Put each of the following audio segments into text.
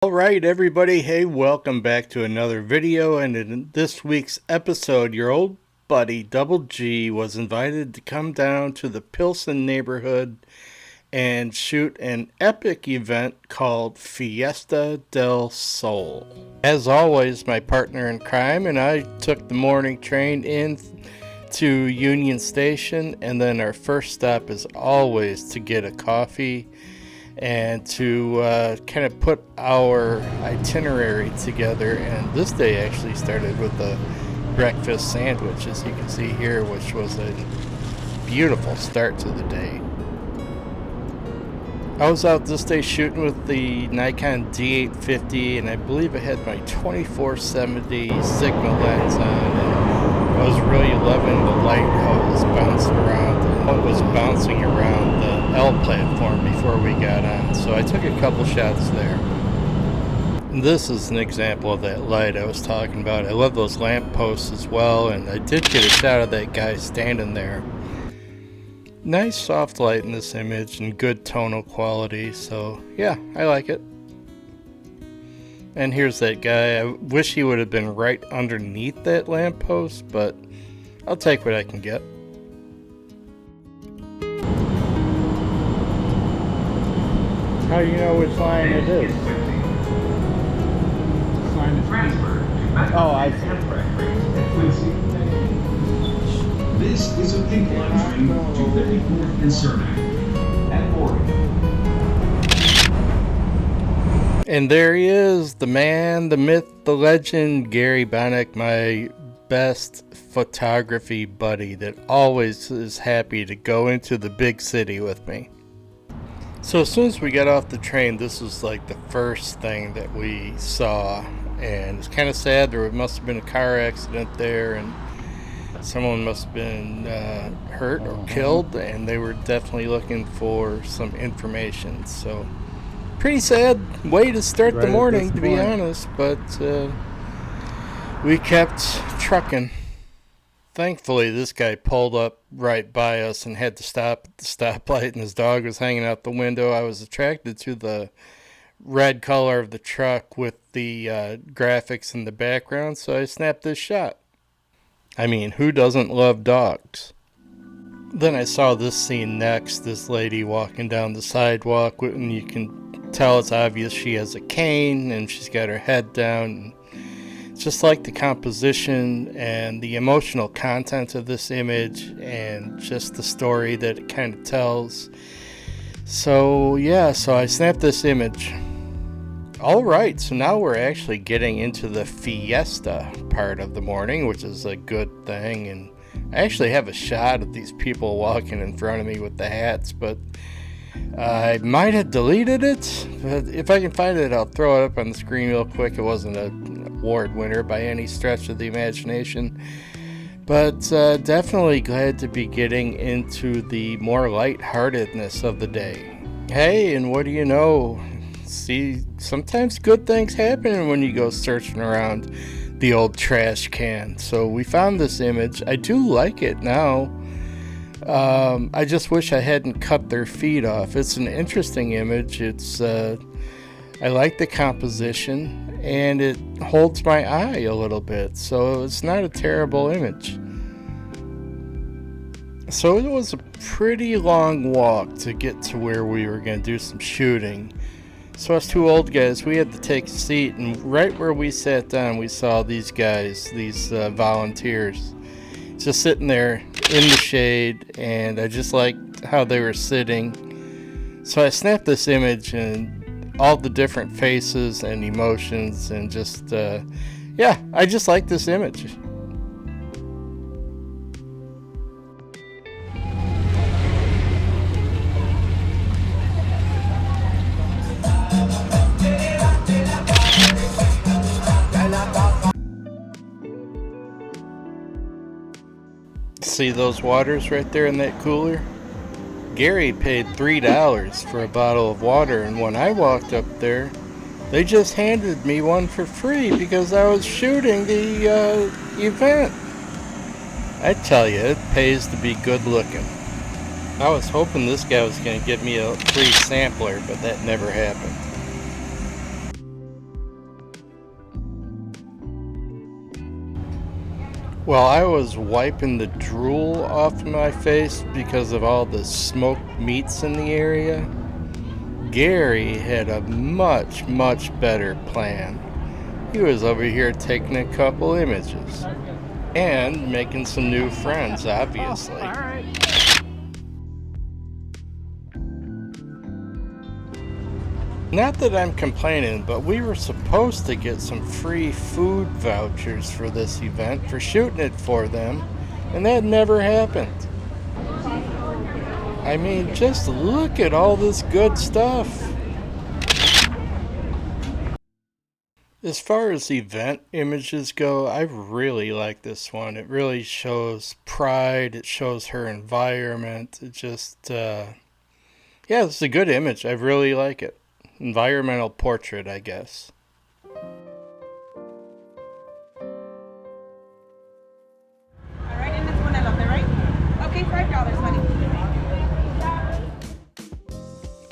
Alright everybody, hey, welcome back to another video, and in this week's episode, your old buddy Double G was invited to come down to the Pilsen neighborhood and shoot an epic event called Fiesta Del Sol. As always, my partner in crime and I took the morning train in to Union Station, and then our first stop is always to get a coffee and to kind of put our itinerary together. And this day actually started with a breakfast sandwich, as you can see here, which was a beautiful start to the day. I was out this day shooting with the Nikon D850, and I believe I had my 2470 Sigma lens on, and I was really loving the light, how it was bouncing around, and it was bouncing around the L platform before we got on, so I took a couple shots there. And this is an example of that light I was talking about. I love those lamp posts as well, and I did get a shot of that guy standing there. Nice soft light in this image and good tonal quality, so yeah, I like it. And here's that guy. I wish he would have been right underneath that lamppost, but I'll take what I can get. How do you know which line it is? Oh, I see. This is a pink line train to 54th and Cermak at 40. And there he is, the man, the myth, the legend, Gary Bahnick, my best photography buddy that always is happy to go into the big city with me. So as soon as we got off the train, this was like the first thing that we saw, and it's kind of sad. There must have been a car accident there, and someone must have been hurt or killed, and they were definitely looking for some information. So pretty sad way to start the morning, to be honest, but we kept trucking. Thankfully, this guy pulled up right by us and had to stop at the stoplight, and his dog was hanging out the window. I was attracted to the red color of the truck with the graphics in the background, so I snapped this shot. I mean, who doesn't love dogs? Then I saw this scene next, this lady walking down the sidewalk, and you can tell it's obvious she has a cane, and she's got her head down. Just like the composition and the emotional content of this image, and just the story that it kind of tells. So yeah, so I snapped this image. Alright, so now we're actually getting into the fiesta part of the morning, which is a good thing. And I actually have a shot of these people walking in front of me with the hats, but I might have deleted it. But if I can find it, I'll throw it up on the screen real quick. It wasn't an award winner by any stretch of the imagination, but definitely glad to be getting into the more lightheartedness of the day. Hey, and what do you know? See, sometimes good things happen when you go searching around the old trash can. So we found this image. I do like it now. I just wish I hadn't cut their feet off. It's an interesting image. It's I like the composition, and it holds my eye a little bit, so it's not a terrible image. So it was a pretty long walk to get to where we were going to do some shooting. So us two old guys, we had to take a seat, and right where we sat down, we saw these guys, these volunteers, just sitting there in the shade, and I just liked how they were sitting. So I snapped this image, and all the different faces and emotions, and just yeah, I just like this image. See those waters right there in that cooler? Gary paid $3 for a bottle of water, and when I walked up there, they just handed me one for free because I was shooting the event. I tell you, it pays to be good looking. I was hoping this guy was going to give me a free sampler, but that never happened. While I was wiping the drool off my face because of all the smoked meats in the area, Gary had a much, much better plan. He was over here taking a couple images and making some new friends, obviously. Not that I'm complaining, but we were supposed to get some free food vouchers for this event for shooting it for them, and that never happened. I mean, just look at all this good stuff. As far as event images go, I really like this one. It really shows pride, it shows her environment. It just, yeah, it's a good image. I really like it. Environmental portrait, I guess. Alright, and this one I love that, right? Okay, $5, honey.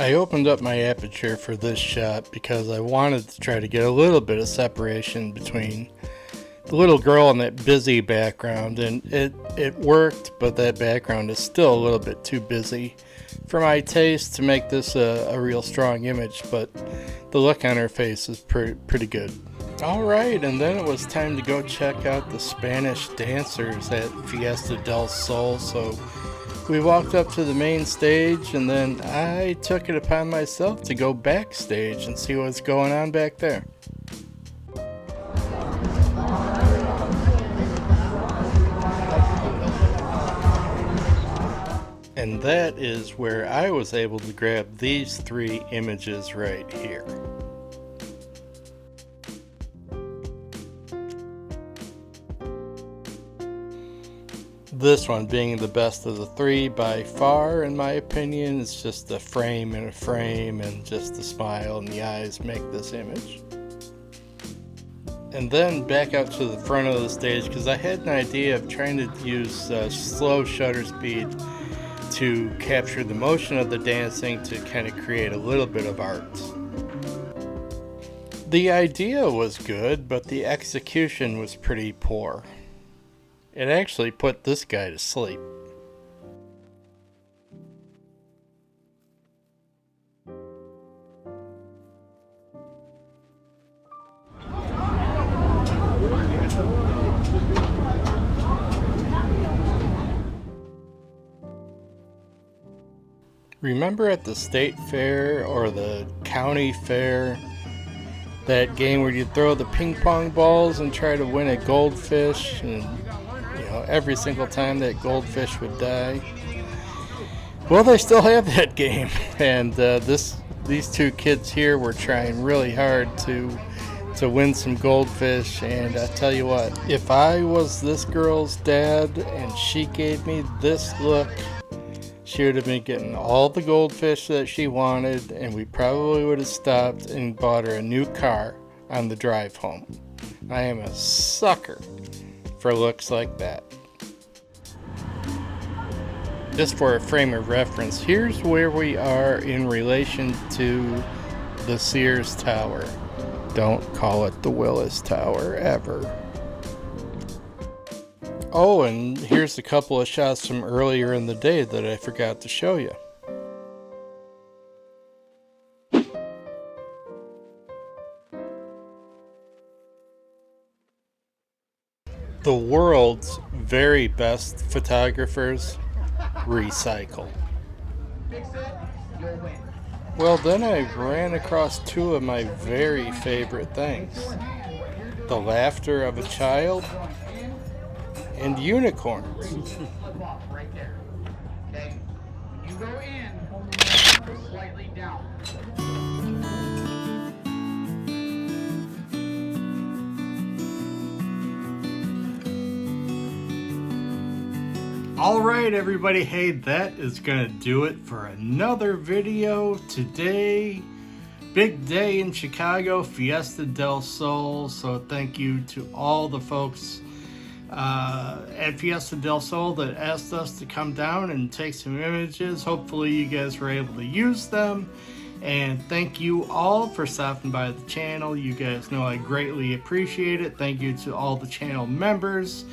I opened up my aperture for this shot because I wanted to try to get a little bit of separation between the little girl and that busy background, and it worked, but that background is still a little bit too busy for my taste to make this a real strong image, but the look on her face is pretty good. Alright, and then it was time to go check out the Spanish dancers at Fiesta Del Sol, so we walked up to the main stage, and then I took it upon myself to go backstage and see what's going on back there. And that is where I was able to grab these 3 images right here. This one being the best of the 3 by far, in my opinion. It's just a frame and a frame, and just the smile and the eyes make this image. And then back out to the front of the stage, because I had an idea of trying to use slow shutter speed to capture the motion of the dancing to kind of create a little bit of art. The idea was good, but the execution was pretty poor. It actually put this guy to sleep. Remember at the state fair or the county fair, that game where you throw the ping pong balls and try to win a goldfish, and every single time that goldfish would die? Well, they still have that game, and these 2 kids here were trying really hard to win some goldfish. And I tell you what, if I was this girl's dad and she gave me this look, she would have been getting all the goldfish that she wanted, and we probably would have stopped and bought her a new car on the drive home. I am a sucker for looks like that. Just for a frame of reference, here's where we are in relation to the Sears Tower. Don't call it the Willis Tower ever. Oh, and here's a couple of shots from earlier in the day that I forgot to show you. The world's very best photographers recycle. Well, then I ran across 2 of my very favorite things: the laughter of a child and unicorns. Right there. Okay. When you go in, go slightly down. Alright everybody, hey, that is gonna do it for another video today. Big day in Chicago, Fiesta Del Sol, so thank you to all the folks at Fiesta Del Sol that asked us to come down and take some images. Hopefully you guys were able to use them, and thank you all for stopping by the channel. You guys know I greatly appreciate it. Thank you to all the channel members,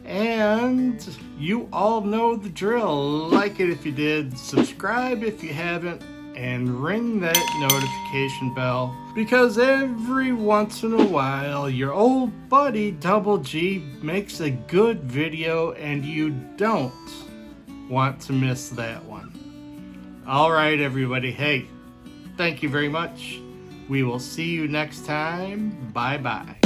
And you all know the drill. Like it if you did, subscribe if you haven't, and ring that notification bell, because every once in a while your old buddy Double G makes a good video and you don't want to miss that one. Alright everybody, hey, thank you very much. We will see you next time. Bye bye.